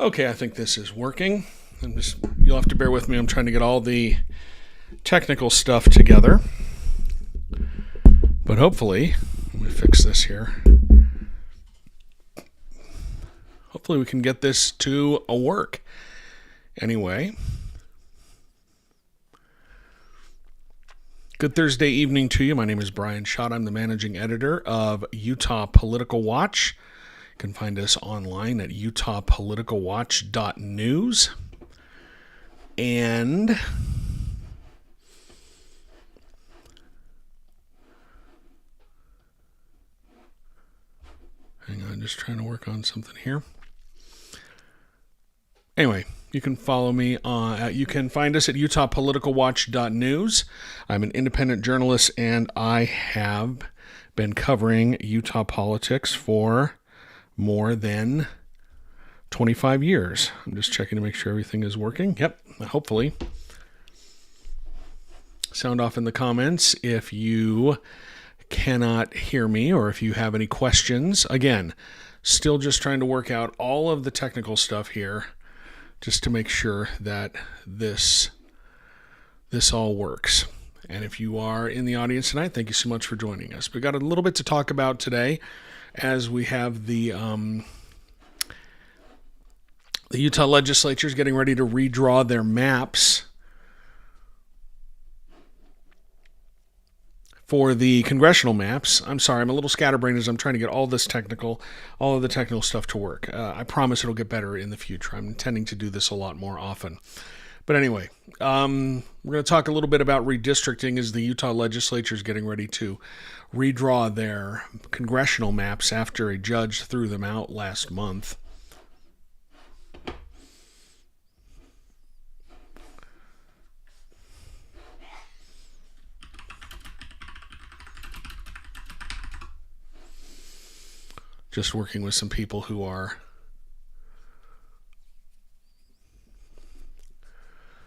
Okay, I think this is working. You'll have to bear with me. I'm trying to get all the technical stuff together. But hopefully, let me fix this here. Hopefully we can get this to work. Anyway, good Thursday evening to you. My name is Brian Schott. I'm the managing editor of Utah Political Watch. You can find us online at utahpoliticalwatch.news. And hang on, just trying to work on something here. Anyway, you can follow me you can find us at utahpoliticalwatch.news. I'm an independent journalist, and I have been covering Utah politics for more than 25 years. I'm just checking to make sure everything is working. Yep, hopefully. Sound off in the comments if you cannot hear me or if you have any questions. Again, still just trying to work out all of the technical stuff here just to make sure that this all works. And if you are in the audience tonight, thank you so much for joining us. We've got a little bit to talk about today as we have the Utah legislature is getting ready to redraw their maps for the congressional maps. I'm sorry, I'm a little scatterbrained as I'm trying to get all of the technical stuff to work. I promise it'll get better in the future. I'm intending to do this a lot more often. But anyway, we're going to talk a little bit about redistricting as the Utah legislature is getting ready to redraw their congressional maps after a judge threw them out last month. Just working with some people who are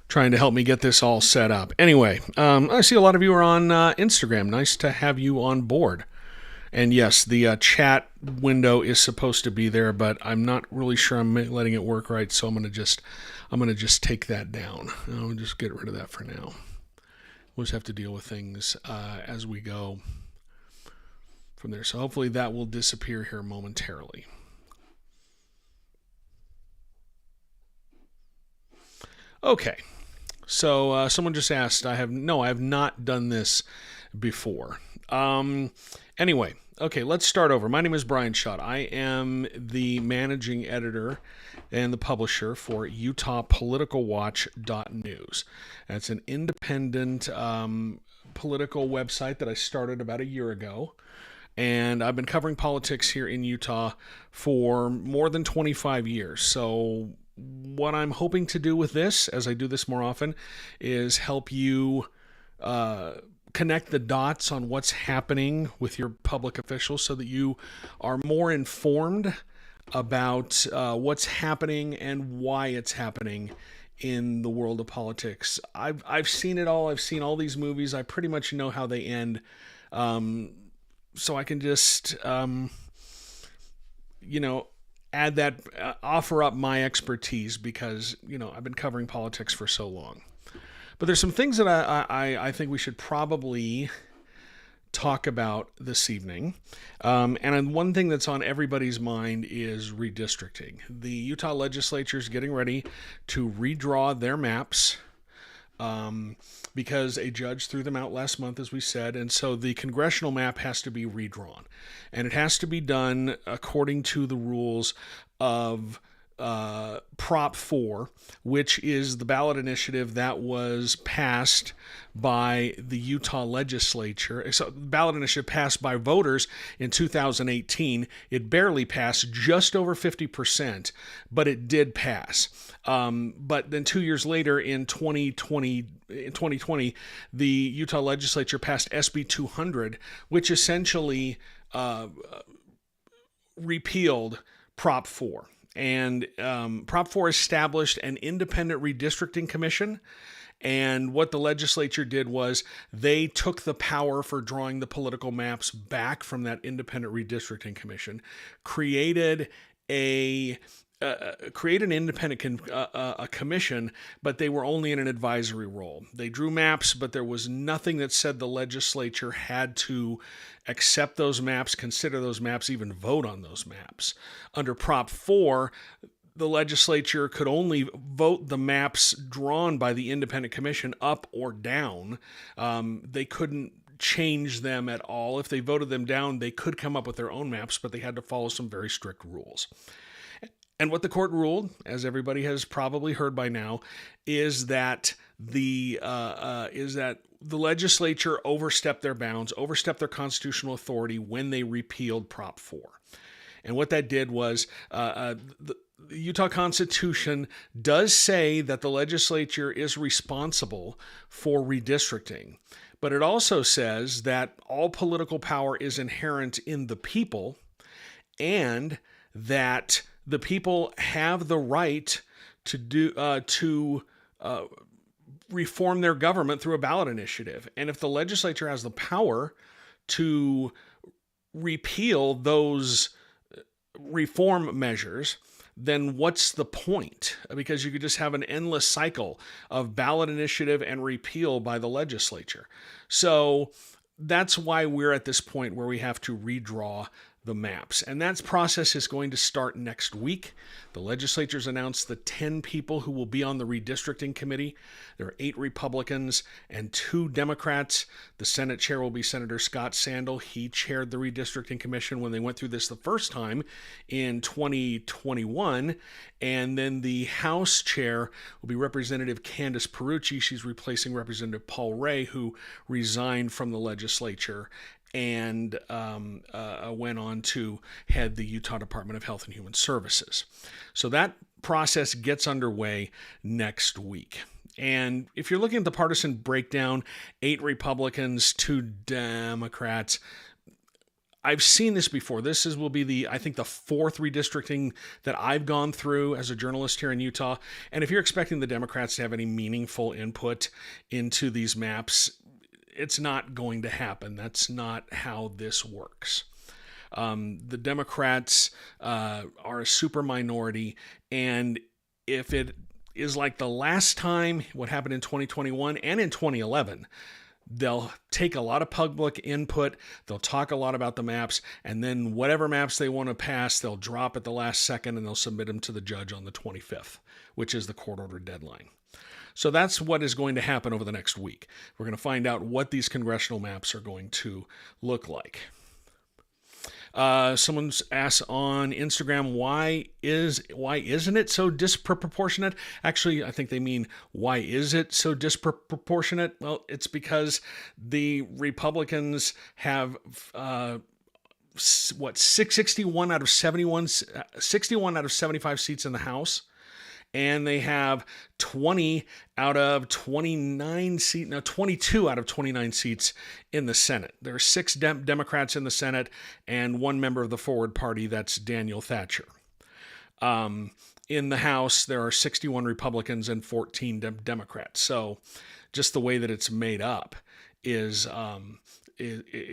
trying to help me get this all set up. Anyway, I see a lot of you are on Instagram. Nice to have you on board. And yes, the chat window is supposed to be there, but I'm not really sure I'm letting it work right, so I'm gonna just take that down. I'll just get rid of that for now. We'll just have to deal with things as we go from there. So hopefully that will disappear here momentarily. Okay. So someone just asked, I have not done this before. Anyway, okay, let's start over. My name is Brian Schott. I am the managing editor and the publisher for utahpoliticalwatch.news. That's an independent political website that I started about a year ago. And I've been covering politics here in Utah for more than 25 years. So what I'm hoping to do with this, as I do this more often, is help you connect the dots on what's happening with your public officials so that you are more informed about what's happening and why it's happening in the world of politics. I've seen it all. I've seen all these movies. I pretty much know how they end. So I can just, add that, offer up my expertise because, I've been covering politics for so long. But there's some things that I think we should probably talk about this evening. And one thing that's on everybody's mind is redistricting. The Utah legislature is getting ready to redraw their maps because a judge threw them out last month, as we said, and so the congressional map has to be redrawn. And it has to be done according to the rules of Prop 4, which is the ballot initiative that was passed by the Utah legislature. So the ballot initiative passed by voters in 2018. It barely passed, just over 50%, but it did pass. But then 2 years later, in 2020, the Utah legislature passed SB 200, which essentially repealed Prop 4. And Prop 4 established an independent redistricting commission. And what the legislature did was they took the power for drawing the political maps back from that independent redistricting commission, created a create an independent a commission, but they were only in an advisory role. They drew maps, but there was nothing that said the legislature had to accept those maps, consider those maps, even vote on those maps. Under Prop 4, the legislature could only vote the maps drawn by the independent commission up or down. They couldn't change them at all. If they voted them down, they could come up with their own maps, but they had to follow some very strict rules. And what the court ruled, as everybody has probably heard by now, is that the legislature overstepped their bounds, overstepped their constitutional authority when they repealed Prop 4. And what that did was the Utah Constitution does say that the legislature is responsible for redistricting, but it also says that all political power is inherent in the people and that the people have the right to reform their government through a ballot initiative. And if the legislature has the power to repeal those reform measures, then what's the point? Because you could just have an endless cycle of ballot initiative and repeal by the legislature. So that's why we're at this point where we have to redraw the maps. And that process is going to start next week. The legislature's announced the 10 people who will be on the redistricting committee. There are 8 Republicans and 2 Democrats. The Senate chair will be Senator Scott Sandel. He chaired the redistricting commission when they went through this the first time in 2021. And then the House chair will be Representative Candace Perucci. She's replacing Representative Paul Ray, who resigned from the legislature and went on to head the Utah Department of Health and Human Services. So that process gets underway next week. And if you're looking at the partisan breakdown, 8 Republicans, 2 Democrats, I've seen this before. This will be I think the 4th redistricting that I've gone through as a journalist here in Utah. And if you're expecting the Democrats to have any meaningful input into these maps, it's not going to happen. That's not how this works. The Democrats are a super minority, and if it is like the last time, what happened in 2021 and in 2011, they'll take a lot of public input, they'll talk a lot about the maps, and then whatever maps they want to pass, they'll drop at the last second and they'll submit them to the judge on the 25th, which is the court-ordered deadline. So that's what is going to happen over the next week. We're going to find out what these congressional maps are going to look like. Someone's asked on Instagram, why isn't it so disproportionate? Actually, I think they mean, why is it so disproportionate? Well, it's because the Republicans have 61 out of 75 seats in the House. And they have 22 out of 29 seats in the Senate. There are 6 Democrats in the Senate and 1 member of the Forward Party, that's Daniel Thatcher. In the House, there are 61 Republicans and 14 Democrats. So just the way that it's made up is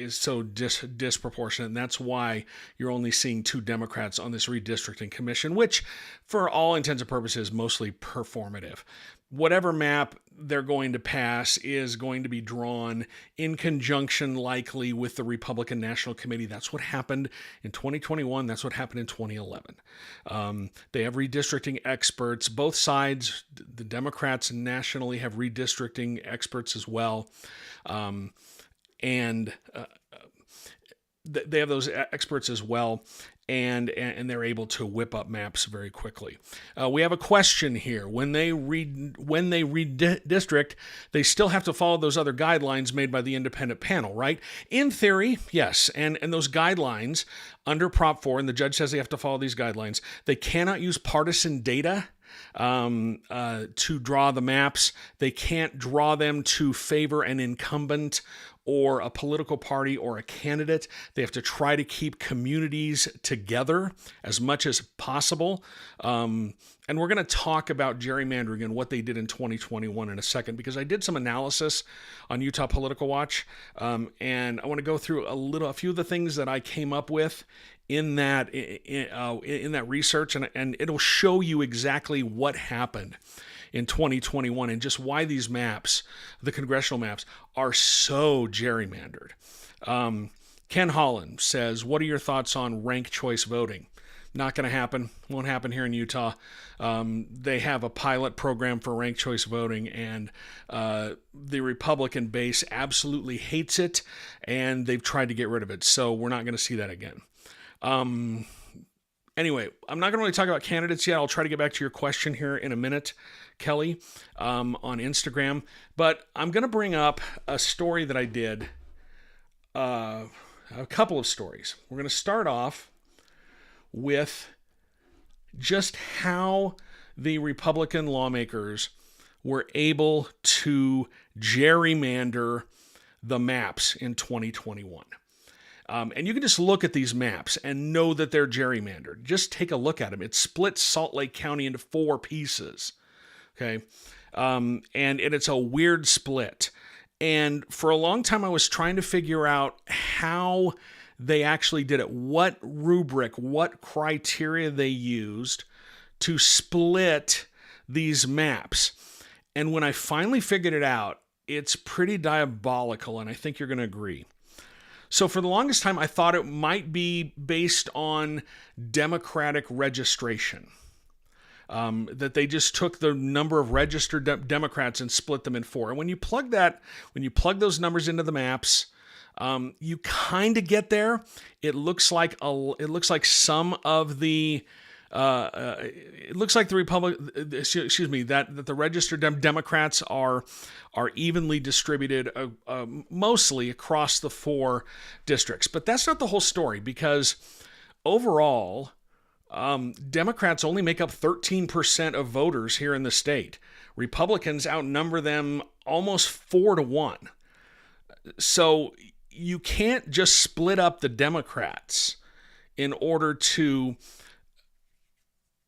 so disproportionate, and that's why you're only seeing 2 Democrats on this redistricting commission, which, for all intents and purposes, mostly performative. Whatever map they're going to pass is going to be drawn in conjunction, likely, with the Republican National Committee. That's what happened in 2021. That's what happened in 2011. They have redistricting experts. Both sides, the Democrats nationally, have redistricting experts as well. And they have those experts as well, and they're able to whip up maps very quickly. We have a question here. When they redistrict, they still have to follow those other guidelines made by the independent panel, right? In theory, yes. And those guidelines under Prop 4, and the judge says they have to follow these guidelines, they cannot use partisan data to draw the maps. They can't draw them to favor an incumbent or a political party or a candidate. They have to try to keep communities together as much as possible. And we're going to talk about gerrymandering and what they did in 2021 in a second, because I did some analysis on Utah Political Watch, and I want to go through a few of the things that I came up with in that research, and it'll show you exactly what happened in 2021 and just why these maps, the congressional maps, are so gerrymandered. Ken Holland says, what are your thoughts on ranked choice voting? Not going to happen. Won't happen here in Utah. They have a pilot program for ranked choice voting, and the Republican base absolutely hates it, and they've tried to get rid of it. So we're not going to see that again. Anyway, I'm not going to really talk about candidates yet. I'll try to get back to your question here in a minute, Kelly, on Instagram. But I'm going to bring up a story that I did, a couple of stories. We're going to start off with just how the Republican lawmakers were able to gerrymander the maps in 2021. And you can just look at these maps and know that they're gerrymandered. Just take a look at them. It splits Salt Lake County into 4 pieces. Okay. And it's a weird split. And for a long time, I was trying to figure out how they actually did it. What rubric, what criteria they used to split these maps. And when I finally figured it out, it's pretty diabolical, and I think you're going to agree. So for the longest time, I thought it might be based on Democratic registration. That they just took the number of registered Democrats and split them in 4. And when you plug those numbers into the maps, you kind of get there. It looks like some of the it looks like the that the registered Democrats are evenly distributed, mostly across the 4 districts. But that's not the whole story, because overall, Democrats only make up 13% of voters here in the state. Republicans outnumber them almost 4-1. So you can't just split up the Democrats in order to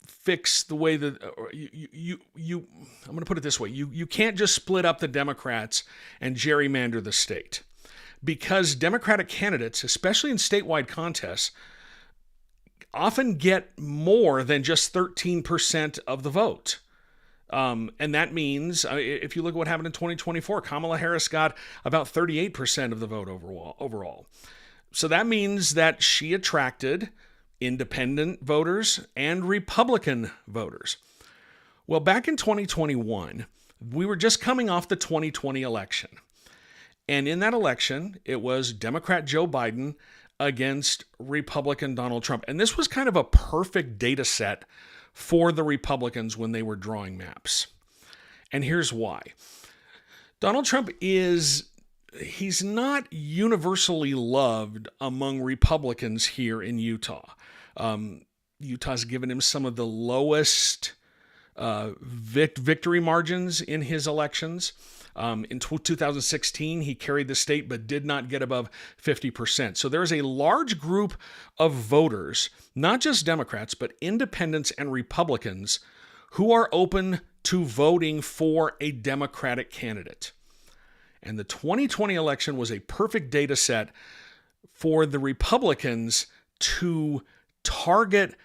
fix the way that I'm going to put it this way. You can't just split up the Democrats and gerrymander the state, because Democratic candidates, especially in statewide contests, often get more than just 13% of the vote. And that means, if you look at what happened in 2024, Kamala Harris got about 38% of the vote overall. So that means that she attracted independent voters and Republican voters. Well, back in 2021, we were just coming off the 2020 election. And in that election, it was Democrat Joe Biden against Republican Donald Trump. And this was kind of a perfect data set for the Republicans when they were drawing maps. And here's why. Donald Trump he's not universally loved among Republicans here in Utah. Utah's given him some of the lowest victory margins in his elections. In 2016, he carried the state but did not get above 50%. So there's a large group of voters, not just Democrats, but independents and Republicans, who are open to voting for a Democratic candidate. And the 2020 election was a perfect data set for the Republicans to target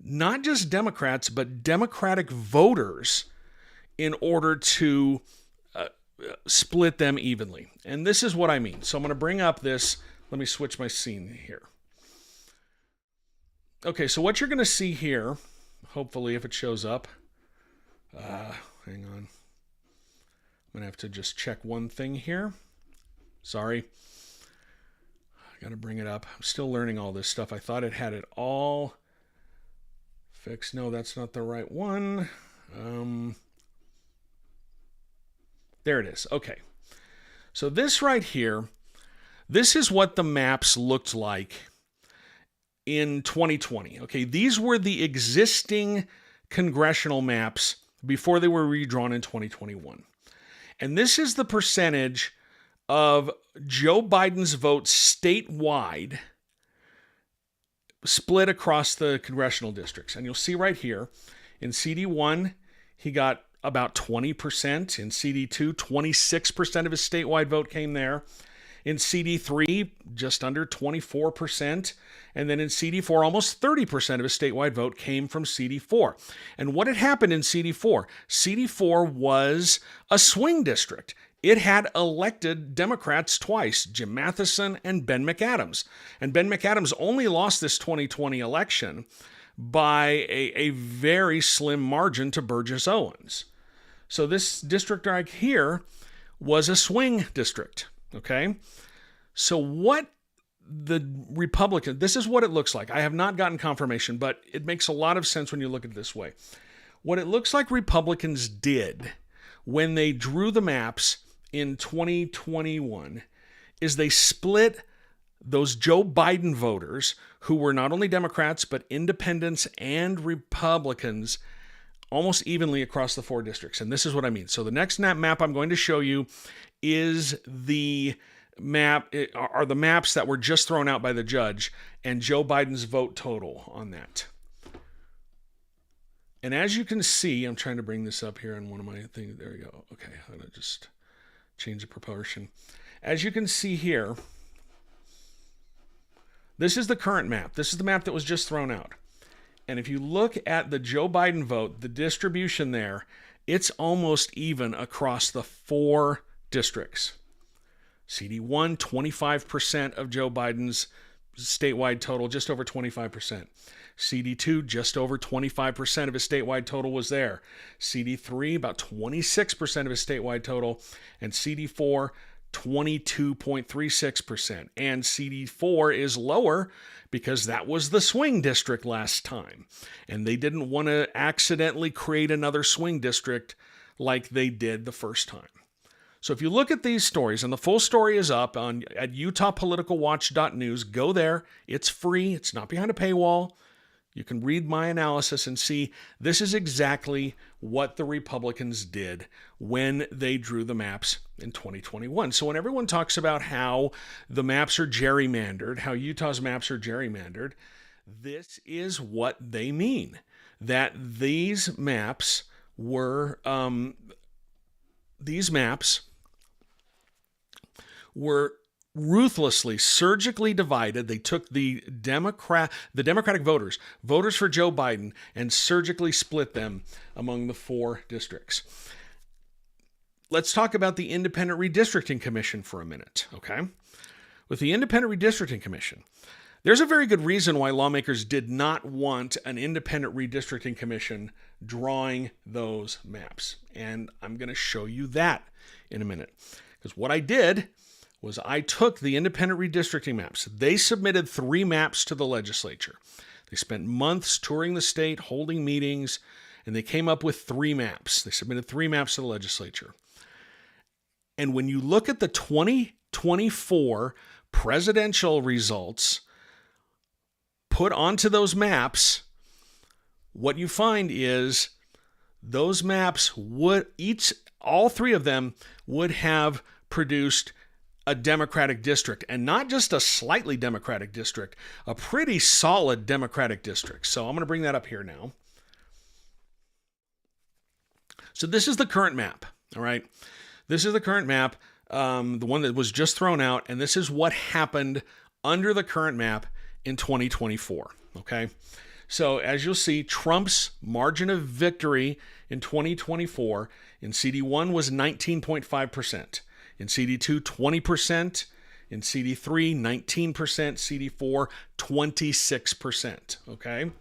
not just Democrats, but Democratic voters in order to split them evenly. And this is what I mean. So I'm going to bring up this. Let me switch my scene here. Okay, so what you're going to see here, hopefully if it shows up, hang on. I'm going to have to just check one thing here. Sorry. I got to bring it up. I'm still learning all this stuff. I thought it had it all fixed. No, that's not the right one. There it is. Okay. So this right here, this is what the maps looked like in 2020. Okay, these were the existing congressional maps before they were redrawn in 2021. And this is the percentage of Joe Biden's votes statewide split across the congressional districts. And you'll see right here, in CD1, he got about 20%. In CD2, 26% of his statewide vote came there. In CD3, just under 24%. And then in CD4, almost 30% of his statewide vote came from CD4. And what had happened in CD4? CD4 was a swing district. It had elected Democrats twice, Jim Matheson and Ben McAdams. And Ben McAdams only lost this 2020 election by a very slim margin to Burgess Owens. So this district right here was a swing district, okay? So what the Republican, this is what it looks like. I have not gotten confirmation, but it makes a lot of sense when you look at it this way. What it looks like Republicans did when they drew the maps in 2021 is they split those Joe Biden voters who were not only Democrats, but independents and Republicans almost evenly across the 4 districts. And this is what I mean. So the next map I'm going to show you is the maps that were just thrown out by the judge and Joe Biden's vote total on that. And as you can see, I'm trying to bring this up here on one of my things. There we go. Okay, I'm going to just change the proportion. As you can see here, this is the current map. This is the map that was just thrown out. And if you look at the Joe Biden vote, the distribution there, it's almost even across the 4 districts. CD1, 25% of Joe Biden's statewide total, just over 25%. CD2, just over 25% of his statewide total was there. CD3, about 26% of his statewide total. And CD4, 22.36%. And CD4 is lower because that was the swing district last time. And they didn't want to accidentally create another swing district like they did the first time. So if you look at these stories, and the full story is up at utahpoliticalwatch.news, go there. It's free. It's not behind a paywall. You can read my analysis and see this is exactly what the Republicans did when they drew the maps in 2021. So when everyone talks about how the maps are gerrymandered, how Utah's maps are gerrymandered, this is what they mean. That these maps were ruthlessly, surgically divided. They took the Democratic voters for Joe Biden, and surgically split them among the 4 districts. Let's talk about the Independent Redistricting Commission for a minute, okay? With the Independent Redistricting Commission, there's a very good reason why lawmakers did not want an Independent Redistricting Commission drawing those maps. And I'm going to show you that in a minute. Because what I did was I took the independent redistricting maps. They submitted 3 maps to the legislature. They spent months touring the state, holding meetings, and they came up with 3 maps. They submitted 3 maps to the legislature. And when you look at the 2024 presidential results put onto those maps, what you find is those maps all 3 of them would have produced a Democratic district, and not just a slightly Democratic district, a pretty solid Democratic district. So I'm going to bring that up here now. So this is the current map, all right? This is the current map, the one that was just thrown out, and this is what happened under the current map in 2024, okay? So as you'll see, Trump's margin of victory in 2024 in CD1 was 19.5%. In CD2, 20%. In CD3, 19%. CD4, 26%. Okay?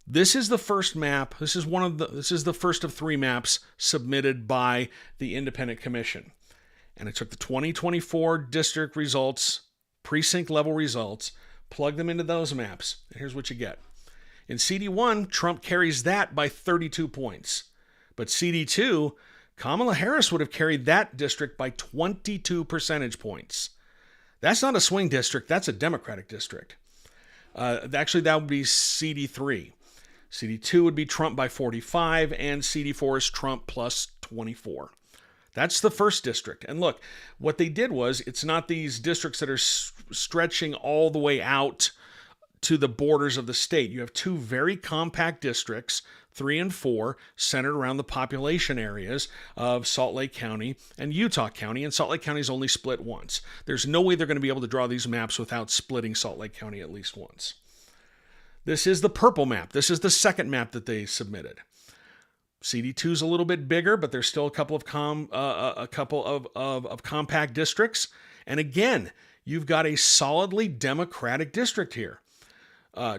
This is the first map. This is the first of 3 maps submitted by the Independent Commission. And I took the 2024 district results, precinct level results, plug them into those maps. And here's what you get. In CD1, Trump carries that by 32 points. But CD2, Kamala Harris would have carried that district by 22 percentage points. That's not a swing district. That's a Democratic district. Actually, that would be CD3. CD2 would be Trump by 45, and CD4 is Trump plus 24. That's the first district. And look, what they did was, it's not these districts that are stretching all the way out to the borders of the state. You have two very compact districts, 3 and 4, centered around the population areas of Salt Lake County and Utah County, and Salt Lake County is only split once. There's no way they're going to be able to draw these maps without splitting Salt Lake County at least once. This is the purple map. This is the second map that they submitted. CD2 is a little bit bigger, but there's still a couple of compact districts. And again, you've got a solidly Democratic district here.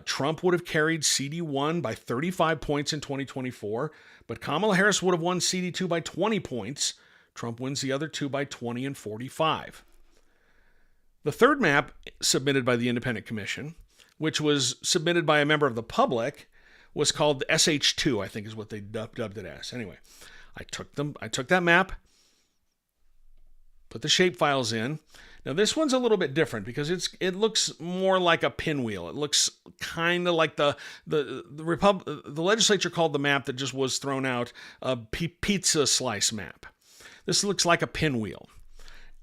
Trump would have carried CD1 by 35 points in 2024, but Kamala Harris would have won CD2 by 20 points. Trump wins the other two by 20 and 45. The third map submitted by the Independent Commission, which was submitted by a member of the public, was called SH2, I think is what they dubbed it as. Anyway, I took that map, put the shape files in. Now this one's a little bit different because it looks more like a pinwheel. It looks kind of like the legislature called the map that just was thrown out a pizza slice map. This looks like a pinwheel.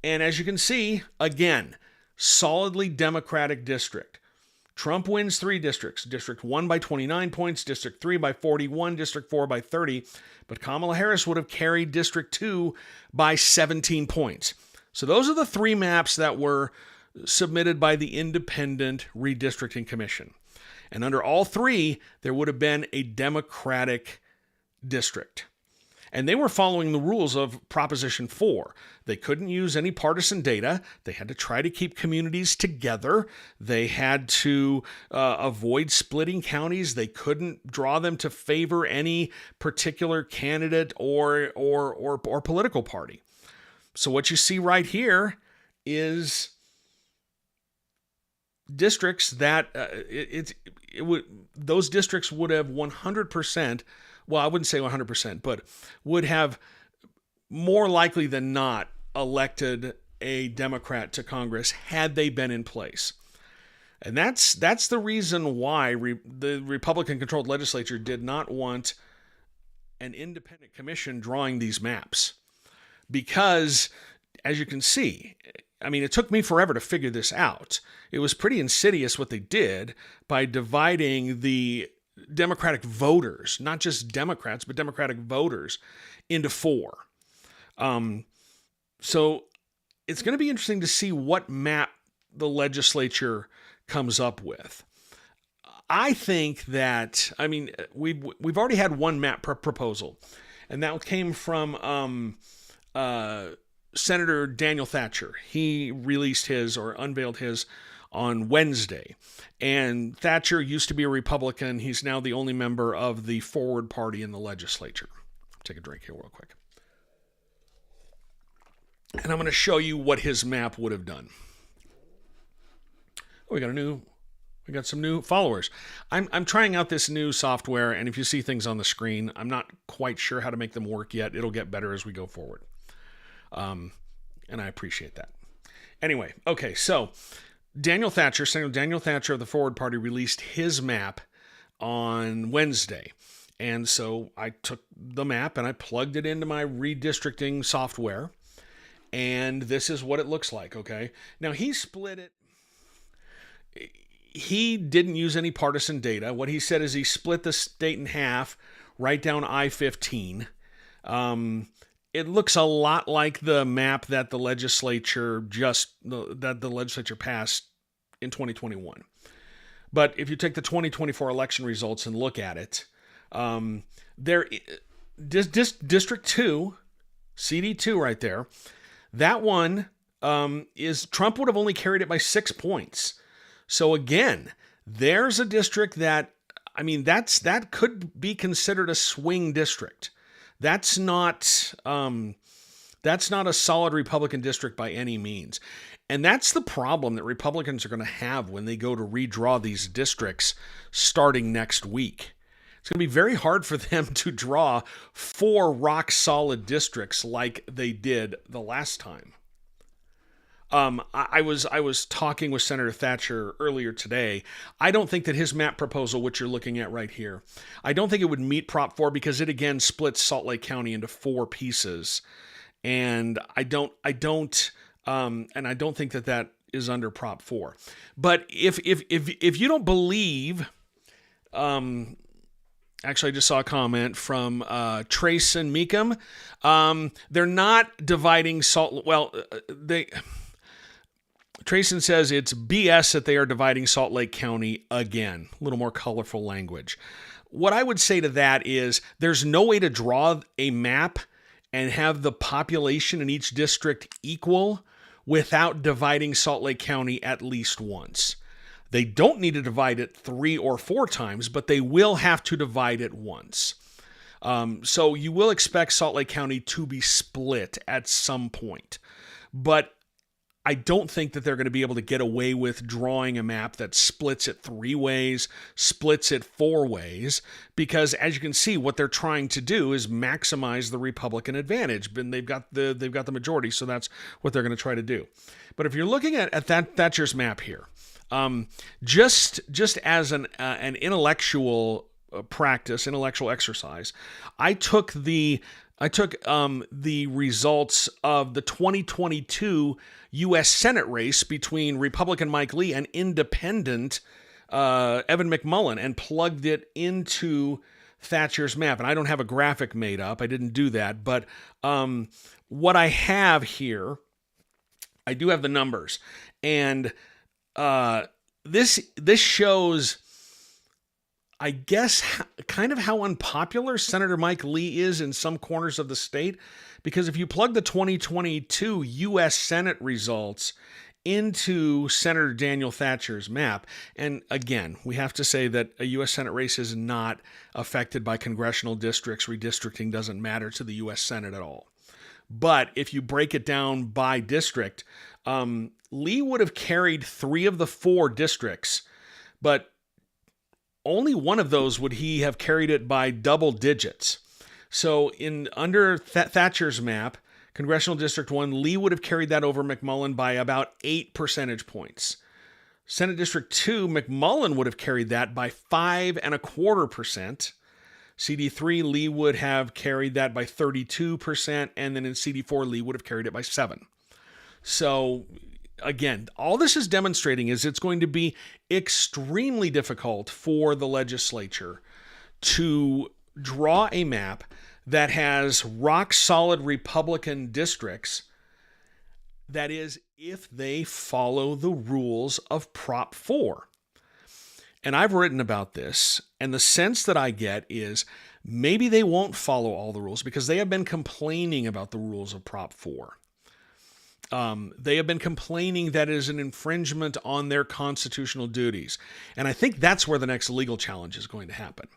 And as you can see, again, solidly Democratic district. Trump wins 3 districts. District 1 by 29 points, District 3 by 41, District 4 by 30, but Kamala Harris would have carried District 2 by 17 points. So those are the 3 maps that were submitted by the Independent Redistricting Commission. And under all 3, there would have been a Democratic district. And they were following the rules of Proposition 4. They couldn't use any partisan data. They had to try to keep communities together. They had to avoid splitting counties. They couldn't draw them to favor any particular candidate or political party. So what you see right here is districts that those districts would have 100%. Well, I wouldn't say 100%, but would have more likely than not elected a Democrat to Congress had they been in place. And that's the reason why the Republican-controlled legislature did not want an independent commission drawing these maps. Because, as you can see, I mean, it took me forever to figure this out. It was pretty insidious what they did by dividing the Democratic voters, not just Democrats, but Democratic voters, into 4. So it's going to be interesting to see what map the legislature comes up with. I think that, I mean, we've already had one map proposal, and that came from Senator Daniel Thatcher. He released his or unveiled his on Wednesday. And Thatcher used to be a Republican. He's now the only member of the Forward Party in the legislature. I'll take a drink here real quick. And I'm going to show you what his map would have done. Oh, we got some new followers. I'm trying out this new software, and if you see things on the screen, I'm not quite sure how to make them work yet. It'll get better as we go forward. And I appreciate that. Anyway, okay, so Senator Daniel Thatcher of the Forward Party released his map on Wednesday. And so I took the map and I plugged it into my redistricting software. And this is what it looks like, okay? Now, he split it. He didn't use any partisan data. What he said is he split the state in half right down I-15. It looks a lot like the map that the legislature passed in 2021. But if you take the 2024 election results and look at it, District 2, CD2 right there, that one is Trump would have only carried it by 6 points. So again, there's a district that, I mean, that could be considered a swing district. That's not a solid Republican district by any means. And that's the problem that Republicans are going to have when they go to redraw these districts starting next week. It's going to be very hard for them to draw 4 rock-solid districts like they did the last time. I was talking with Senator Thatcher earlier today. I don't think that his map proposal, which you're looking at right here, I don't think it would meet Prop 4 because it again splits Salt Lake County into 4 pieces, and I don't think that is under Prop 4. But if you don't believe, actually, I just saw a comment from Trayson Meekum. They're not dividing Salt. Well, Trayson says it's BS that they are dividing Salt Lake County again. A little more colorful language. What I would say to that is there's no way to draw a map and have the population in each district equal without dividing Salt Lake County at least once. They don't need to divide it 3 or 4 times, but they will have to divide it once. So you will expect Salt Lake County to be split at some point. But I don't think that they're going to be able to get away with drawing a map that splits it 3 ways, splits it 4 ways, because as you can see, what they're trying to do is maximize the Republican advantage. And they've got the majority, so that's what they're going to try to do. But if you're looking at Thatcher's map here, just as an intellectual practice, intellectual exercise, I took the results of the 2022 U.S. Senate race between Republican Mike Lee and Independent Evan McMullin and plugged it into Thatcher's map. And I don't have a graphic made up. I didn't do that. But what I have here, I do have the numbers. And this shows, I guess, kind of how unpopular Senator Mike Lee is in some corners of the state. Because if you plug the 2022 U.S. Senate results into Senator Daniel Thatcher's map, and again, we have to say that a U.S. Senate race is not affected by congressional districts. Redistricting doesn't matter to the U.S. Senate at all. But if you break it down by district, Lee would have carried 3 of the 4 districts, but only one of those would he have carried it by double digits. So under Thatcher's map, Congressional District 1, Lee would have carried that over McMullin by about 8 percentage points. Senate District 2, McMullin would have carried that by 5.25%. CD3, Lee would have carried that by 32%, and then in CD4, Lee would have carried it by 7. So again, all this is demonstrating is it's going to be extremely difficult for the legislature to draw a map that has rock-solid Republican districts. That is, if they follow the rules of Prop 4. And I've written about this, and the sense that I get is maybe they won't follow all the rules because they have been complaining about the rules of Prop 4. They have been complaining that it is an infringement on their constitutional duties. And I think that's where the next legal challenge is going to happen.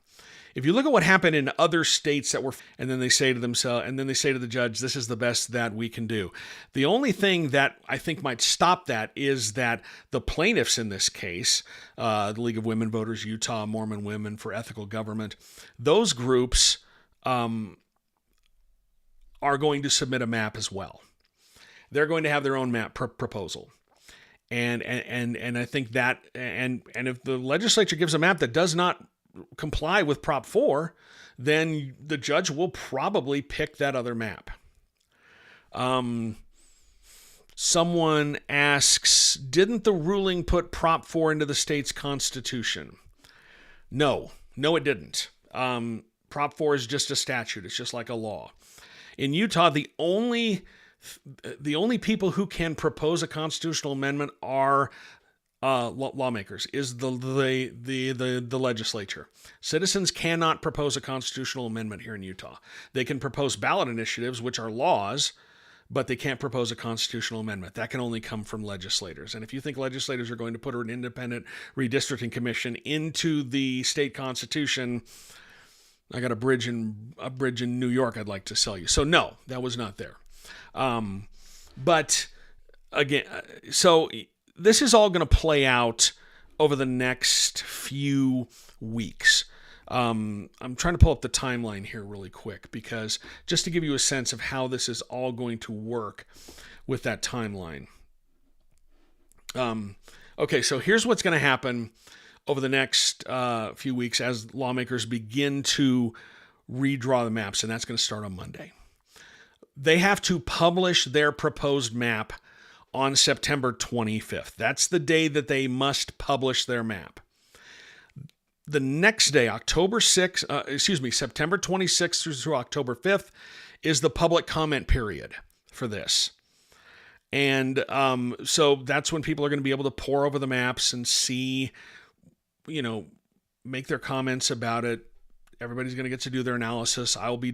If you look at what happened in other states that were, and then they say to themselves, and then they say to the judge, this is the best that we can do. The only thing that I think might stop that is that the plaintiffs in this case, the League of Women Voters, Utah Mormon Women for Ethical Government, those groups are going to submit a map as well. They're going to have their own map proposal. And I think that, and if the legislature gives a map that does not comply with Prop 4, then the judge will probably pick that other map. Someone asks, didn't the ruling put Prop 4 into the state's constitution? No, it didn't. Prop 4 is just a statute. It's just like a law. In Utah, the only people who can propose a constitutional amendment are lawmakers, is the legislature. Citizens cannot propose a constitutional amendment here in Utah. They can propose ballot initiatives, which are laws, but they can't propose a constitutional amendment. That can only come from legislators. And if you think legislators are going to put an independent redistricting commission into the state constitution, I got a bridge in New York I'd like to sell you. So no, that was not there. But again, so this is all going to play out over the next few weeks. I'm trying to pull up the timeline here really quick because just to give you a sense of how this is all going to work with that timeline. Okay, so here's what's going to happen over the next few weeks as lawmakers begin to redraw the maps, and that's going to start on Monday. They have to publish their proposed map on September 25th. That's the day that they must publish their map. The next day, September 26th through October 5th, is the public comment period for this. And so that's when people are going to be able to pore over the maps and see, make their comments about it. Everybody's going to get to do their analysis. I'll be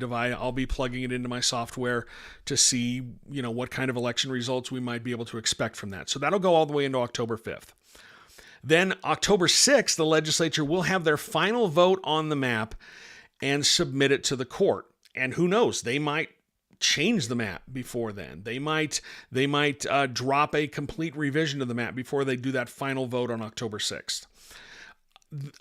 plugging it into my software to see, what kind of election results we might be able to expect from that. So that'll go all the way into October 5th. Then October 6th, the legislature will have their final vote on the map and submit it to the court. And who knows, they might change the map before then. They might drop a complete revision of the map before they do that final vote on October 6th.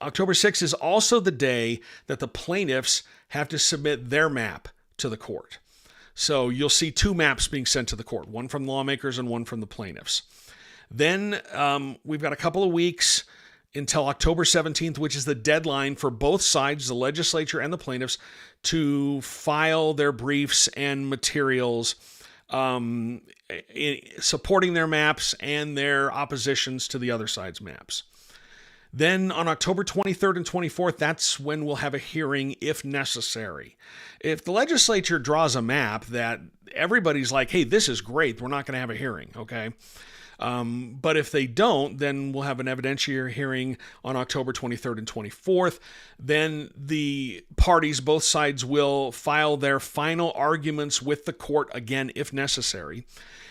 October 6th is also the day that the plaintiffs have to submit their map to the court. So you'll see two maps being sent to the court, one from lawmakers and one from the plaintiffs. Then we've got a couple of weeks until October 17th, which is the deadline for both sides, the legislature and the plaintiffs, to file their briefs and materials supporting their maps and their oppositions to the other side's maps. Then on October 23rd and 24th, that's when we'll have a hearing if necessary. If the legislature draws a map that everybody's like, hey, this is great, we're not going to have a hearing, okay? But if they don't, then we'll have an evidentiary hearing on October 23rd and 24th. Then the parties, both sides, will file their final arguments with the court again, if necessary.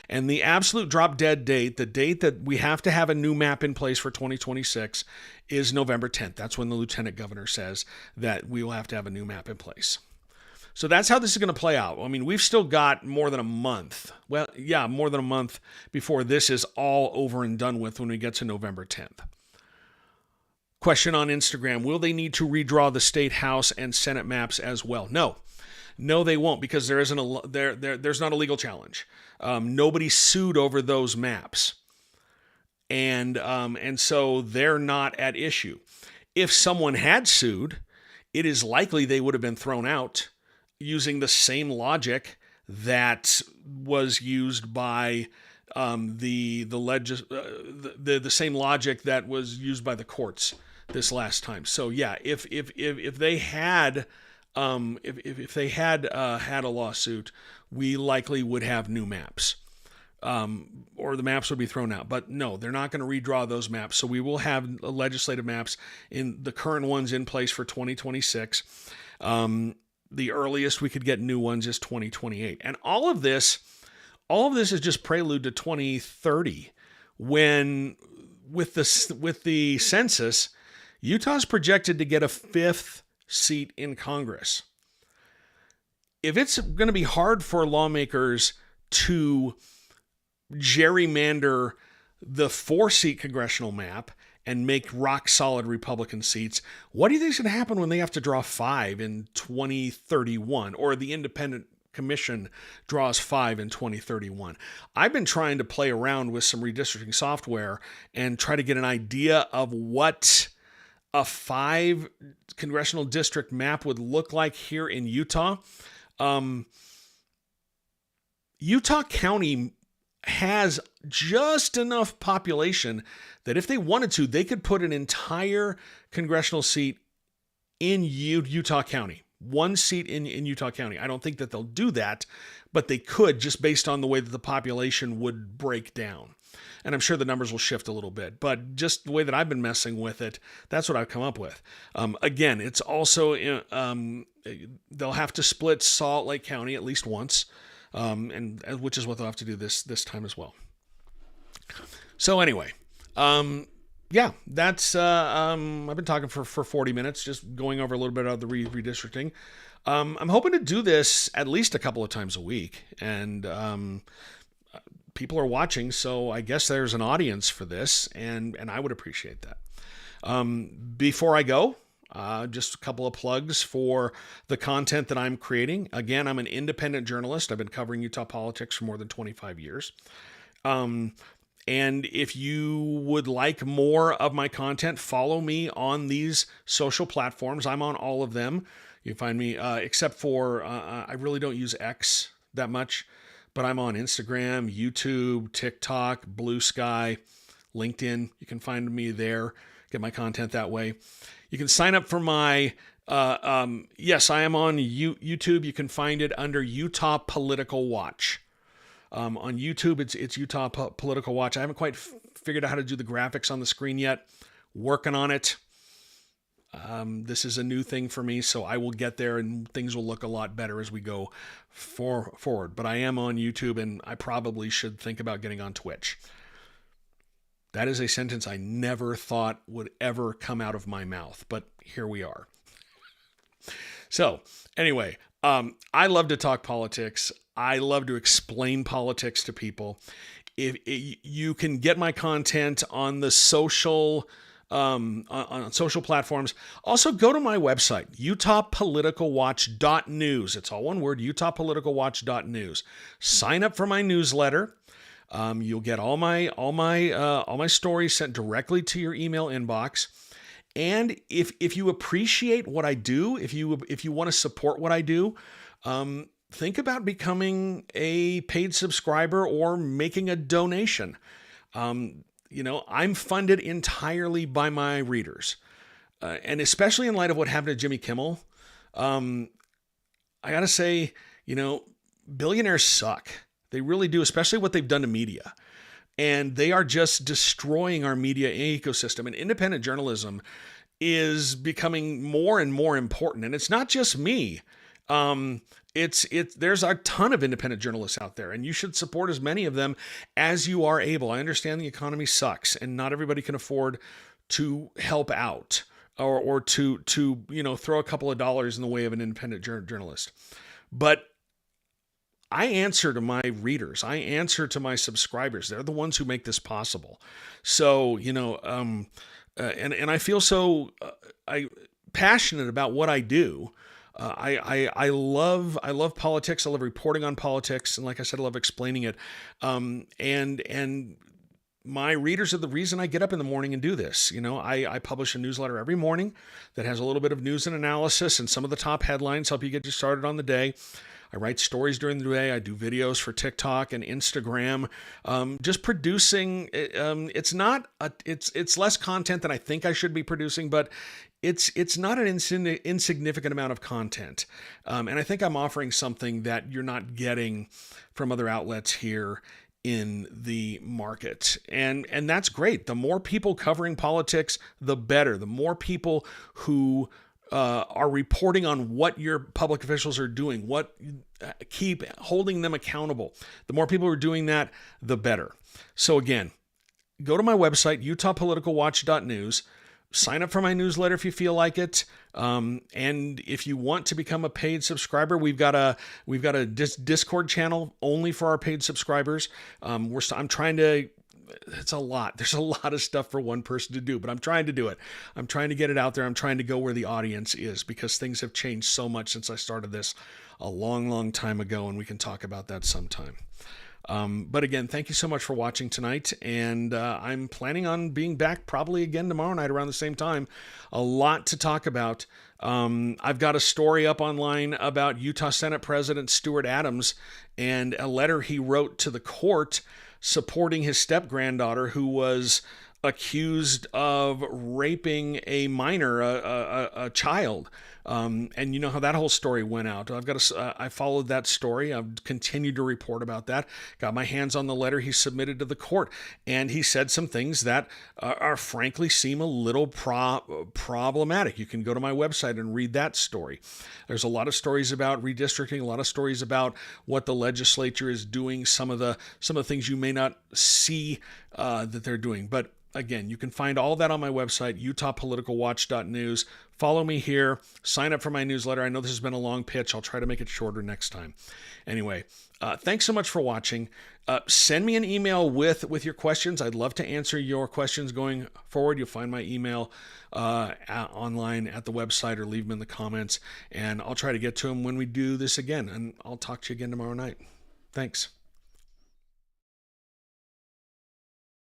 And the absolute drop dead date, the date that we have to have a new map in place for 2026, is November 10th. That's when the lieutenant governor says that we will have to have a new map in place. So that's how this is going to play out. I mean, we've still got more than a month. Well, yeah, more than a month before this is all over and done with when we get to November 10th. Question on Instagram, will they need to redraw the state house and Senate maps as well? No, they won't, because there's not a legal challenge. Nobody sued over those maps. And so they're not at issue. If someone had sued, it is likely they would have been thrown out using the same logic that was used by the same logic that was used by the courts this last time. So yeah, if they had had a lawsuit, we likely would have new maps, or the maps would be thrown out. But no, they're not going to redraw those maps. So we will have legislative maps in the current ones in place for 2026. The earliest we could get new ones is 2028. And all of this is just prelude to 2030, when with the census, Utah's projected to get a 5th seat in Congress. If it's going to be hard for lawmakers to gerrymander the 4-seat congressional map and make rock-solid Republican seats, what do you think is going to happen when they have to draw 5 in 2031, or the independent commission draws 5 in 2031? I've been trying to play around with some redistricting software and try to get an idea of what a 5 congressional district map would look like here in Utah. Utah County has just enough population that if they wanted to, they could put an entire congressional seat in Utah County. 1 seat in Utah County. I don't think that they'll do that, but they could, just based on the way that the population would break down. And I'm sure the numbers will shift a little bit, but just the way that I've been messing with it, that's what I've come up with. Again, it's also, they'll have to split Salt Lake County at least once, and which is what they'll have to do this time as well. So anyway, yeah, that's, I've been talking for 40 minutes, just going over a little bit of the redistricting. I'm hoping to do this at least a couple of times a week, and people are watching, so I guess there's an audience for this, and I would appreciate that. Before I go, just a couple of plugs for the content that I'm creating. Again, I'm an independent journalist. I've been covering Utah politics for more than 25 years. And if you would like more of my content, follow me on these social platforms. I'm on all of them. You find me, except for, I really don't use X that much, but I'm on Instagram, YouTube, TikTok, Blue Sky, LinkedIn. You can find me there, get my content that way. You can sign up for my, yes, I am on YouTube. You can find it under Utah Political Watch. On YouTube, it's Utah Political Watch. I haven't quite figured out how to do the graphics on the screen yet. Working on it. This is a new thing for me, so I will get there and things will look a lot better as we go forward. But I am on YouTube, and I probably should think about getting on Twitch. That is a sentence I never thought would ever come out of my mouth, but here we are. So anyway, I love to talk politics. I love to explain politics to people. If you can get my content on the social on social platforms. Also, go to my website, utahpoliticalwatch.news. It's all one word, utahpoliticalwatch.news. Sign up for my newsletter. You'll get all my stories sent directly to your email inbox. And if you appreciate what I do, if you want to support what I do, think about becoming a paid subscriber or making a donation. I'm funded entirely by my readers. And especially in light of what happened to Jimmy Kimmel, I got to say, billionaires suck. They really do, especially what they've done to media. And they are just destroying our media ecosystem. And independent journalism is becoming more and more important. And it's not just me. There's a ton of independent journalists out there, and you should support as many of them as you are able. I understand the economy sucks, and not everybody can afford to help out or to throw a couple of dollars in the way of an independent journalist. But I answer to my readers. I answer to my subscribers. They're the ones who make this possible. So, and I feel so passionate about what I do. I love politics. I love reporting on politics. And like I said, I love explaining it. And my readers are the reason I get up in the morning and do this. I publish a newsletter every morning that has a little bit of news and analysis and some of the top headlines, help you get you started on the day. I write stories during the day. I do videos for TikTok and Instagram. Just producing. It's less content than I think I should be producing, but it's not an insignificant amount of content. And I think I'm offering something that you're not getting from other outlets here in the market. And that's great. The more people covering politics, the better. The more people who are reporting on what your public officials are doing, keep holding them accountable. The more people who are doing that, the better. So again, go to my website, utahpoliticalwatch.news. Sign up for my newsletter if you feel like it. And if you want to become a paid subscriber, we've got a Discord channel only for our paid subscribers. I'm trying to. It's a lot. There's a lot of stuff for one person to do, but I'm trying to do it. I'm trying to get it out there. I'm trying to go where the audience is because things have changed so much since I started this a long, long time ago, and we can talk about that sometime. But again, thank you so much for watching tonight, and I'm planning on being back probably again tomorrow night around the same time. A lot to talk about. I've got a story up online about Utah Senate President Stuart Adams and a letter he wrote to the court supporting his step-granddaughter who was accused of raping a minor, a child. And you know how that whole story went out. I followed that story. I've continued to report about that. Got my hands on the letter he submitted to the court. And he said some things that are frankly seem a little problematic. You can go to my website and read that story. There's a lot of stories about redistricting, a lot of stories about what the legislature is doing, some of the things you may not see that they're doing. But again, you can find all that on my website, utahpoliticalwatch.news. Follow me here. Sign up for my newsletter. I know this has been a long pitch. I'll try to make it shorter next time. Anyway, thanks so much for watching. Send me an email with your questions. I'd love to answer your questions going forward. You'll find my email online at the website or leave them in the comments, and I'll try to get to them when we do this again. And I'll talk to you again tomorrow night. Thanks.